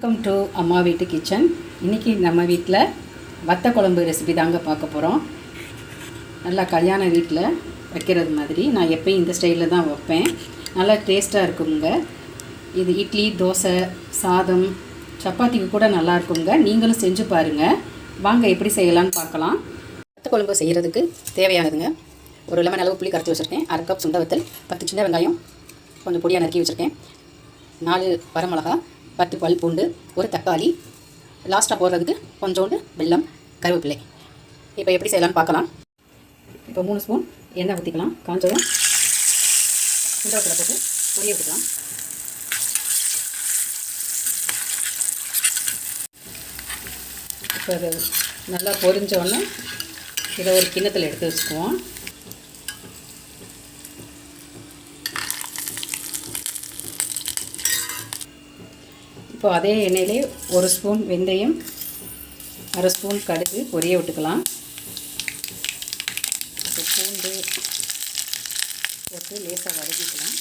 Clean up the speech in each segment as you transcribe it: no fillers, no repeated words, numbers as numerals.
Welcome to அம்மா வீட்டு kitchen. இன்றைக்கி நம்ம வீட்டில் வத்த குழம்பு ரெசிபி தாங்க பார்க்க போகிறோம். நல்லா கல்யாண வீட்டில் வைக்கிறது மாதிரி நான் எப்பயும் இந்த ஸ்டைலில் தான் வைப்பேன். நல்லா டேஸ்ட்டாக இருக்குங்க. இது இட்லி, தோசை, சாதம், சப்பாத்திக்கு கூட நல்லா இருக்குங்க. நீங்களும் செஞ்சு பாருங்கள். வாங்க எப்படி செய்யலான்னு பார்க்கலாம். வத்த குழம்பு செய்கிறதுக்கு தேவையானதுங்க, ஒரு லெமன் அளவு புளி கரைச்சி வச்சுருக்கேன், 1/2 கப் சுண்ட வத்தல், 10 சின்ன வெங்காயம் கொஞ்சம் பொடியாக நறுக்கி வச்சுருக்கேன், 4 வரமிளகா, 10 பல் பூண்டு, ஒரு தக்காளி, லாஸ்ட்டாக போடுறதுக்கு கொஞ்சோண்டு வெல்லம், கருவேப்பிலை. இப்போ எப்படி செய்யலாம்னு பார்க்கலாம். இப்போ 3 ஸ்பூன் எண்ணெய் ஊற்றிக்கலாம். காஞ்சதும் சுண்டவத்தில் போட்டு பொரிய விட்டுக்கலாம். இப்போ அது நல்லா பொரிஞ்சோடனே இதை ஒரு கிண்ணத்தில் எடுத்து வச்சுக்குவோம். இப்போ அதே எண்ணெயிலே 1 ஸ்பூன் வெந்தயம், 1/2 ஸ்பூன் கடுகு பொரிய விட்டுக்கலாம். பூண்டு போட்டு லேசாக வதக்கிக்கலாம்.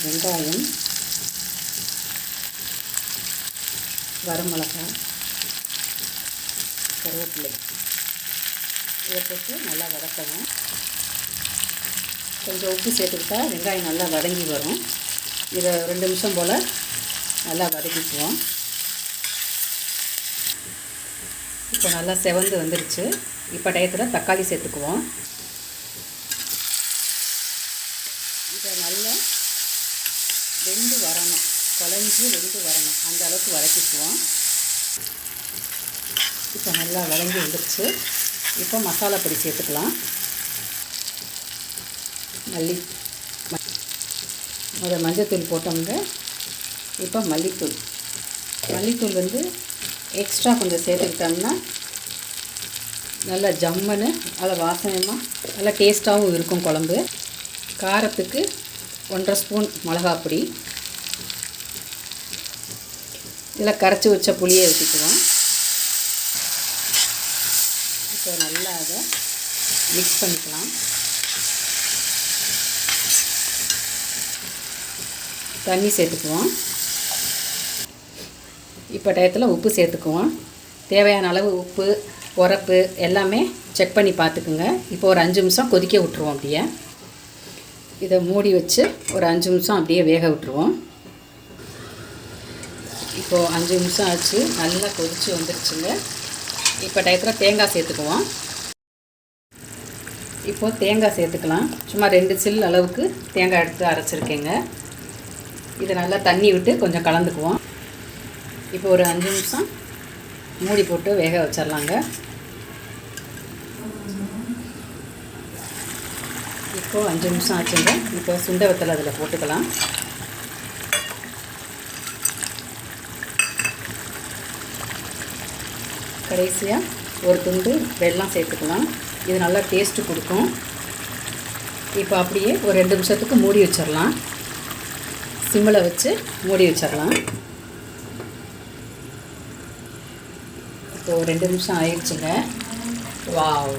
வெங்காயம், வரமிளகாய், கருவேப்பிலை இதை போட்டு நல்லா வதக்கவும். கொஞ்சம் உப்பு சேர்த்துக்கிட்டா வெங்காயம் நல்லா வதங்கி வரும். இதை 2 நிமிஷம் போல் நல்லா வதக்கிக்குவோம். இப்போ நல்லா செவந்து வந்துருச்சு. இப்போ டயத்தில் தக்காளி சேர்த்துக்குவோம். இதை நல்லா வெந்து வரணும், குழஞ்சி வெந்து வரணும், அந்த அளவுக்கு வதக்கிக்குவோம். இப்போ நல்லா வதங்கி வந்துருச்சு. இப்போ மசாலா பொடி சேர்த்துக்கலாம். மஞ்சத்தூள் போட்டோங்க. இப்போ மல்லித்தூள் வந்து எக்ஸ்ட்ரா கொஞ்சம் சேர்த்துக்கிட்டோம்னா நல்லா ஜம்முன்னு நல்லா வாசனையமாக நல்லா டேஸ்ட்டாகவும் இருக்கும் குழம்பு. காரத்துக்கு 1/2 ஸ்பூன் மிளகாப்பொடி, இதில் கரைச்சி வச்ச புளியை ஊற்றிக்குவோம். இப்போ நல்லா அதை மிக்ஸ் பண்ணிக்கலாம். தண்ணி சேர்த்துக்குவோம். இப்போ டயத்தில் உப்பு சேர்த்துக்குவோம். தேவையான அளவு உப்பு, உரப்பு எல்லாமே செக் பண்ணி பார்த்துக்குங்க. இப்போ ஒரு 5 நிமிஷம் கொதிக்க விட்ருவோம். அப்படியே இதை மூடி வச்சு ஒரு 5 நிமிஷம் அப்படியே வேக விட்டுருவோம். இப்போது 5 நிமிஷம் ஆச்சு, நல்லா கொதித்து வந்துருச்சுங்க. இப்போ டயத்தில் தேங்காய் சேர்த்துக்குவோம். இப்போது தேங்காய் சேர்த்துக்கலாம். சும்மா 2 சில் அளவுக்கு தேங்காய் எடுத்து அரைச்சிருக்கேங்க. இதை நல்லா தண்ணி விட்டு கொஞ்சம் கலந்துக்குவோம். இப்போ ஒரு 5 நிமிஷம் மூடி போட்டு வேக வச்சிடலாங்க. இப்போது 5 நிமிஷம் ஆச்சுங்க. இப்போ சுண்ட வத்தல் அதில் போட்டுக்கலாம். கடைசியாக ஒரு துண்டு வெல்லம் சேர்த்துக்கலாம். இது நல்லா டேஸ்ட்டு கொடுக்கும். இப்போ அப்படியே ஒரு 2 நிமிஷத்துக்கு மூடி வச்சிடலாம். சிம்மில் வச்சு மூடி வச்சிடலாம். இப்போது 2 நிமிஷம் ஆயிடுச்சுங்க. வாவ்,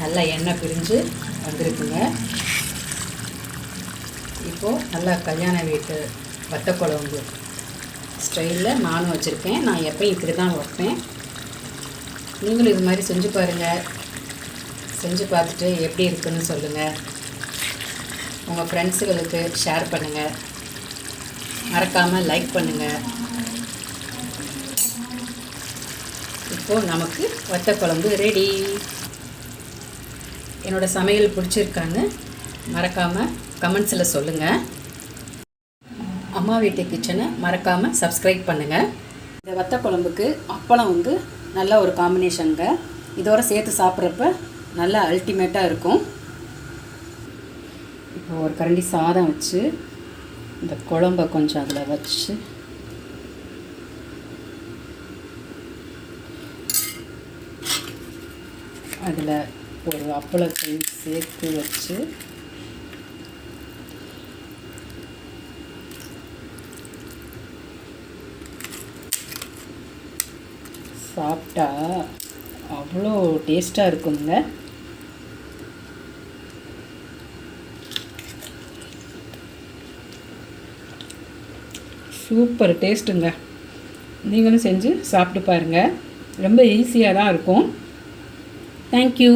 நல்லா எண்ணெய் பிரிஞ்சு வந்துருக்குங்க. இப்போது நல்லா கல்யாண வீட்டு வத்த குழம்பு ஸ்டைலில் நானும் வச்சுருக்கேன். நான் எப்போயும் இப்படி தான் வைப்பேன். நீங்களும் இது மாதிரி செஞ்சு பாருங்கள். செஞ்சு பார்த்துட்டு எப்படி இருக்குன்னு சொல்லுங்கள். உங்கள் ஃப்ரெண்ட்ஸுகளுக்கு ஷேர் பண்ணுங்கள். மறக்காமல் லைக் பண்ணுங்கள். இப்போது நமக்கு வத்த குழம்பு ரெடி. என்னோடய சமையல் பிடிச்சிருக்கான்னு மறக்காமல் கமெண்ட்ஸில் சொல்லுங்கள். அம்மா வீட்டு கிச்சனை மறக்காமல் சப்ஸ்கிரைப் பண்ணுங்கள். இந்த வத்த குழம்புக்கு அப்பளம் வந்து நல்ல ஒரு காம்பினேஷனுங்க. இதோடு சேர்த்து சாப்பிட்றப்ப நல்லா அல்டிமேட்டாக இருக்கும். இப்போ ஒரு கரண்டி சாதம் வச்சு இந்த குழம்பை கொஞ்சம் அதில் வச்சு அதில் ஒரு அப்பளத்தை சேர்த்து வச்சு சாப்பிட்டா அவ்வளோ டேஸ்ட்டாக இருக்குங்க. சூப்பர் டேஸ்ட்டுங்க. நீங்களும் செஞ்சு சாப்பிட்டு பாருங்கள். ரொம்ப ஈஸியாக தான் இருக்கும். தேங்க்யூ.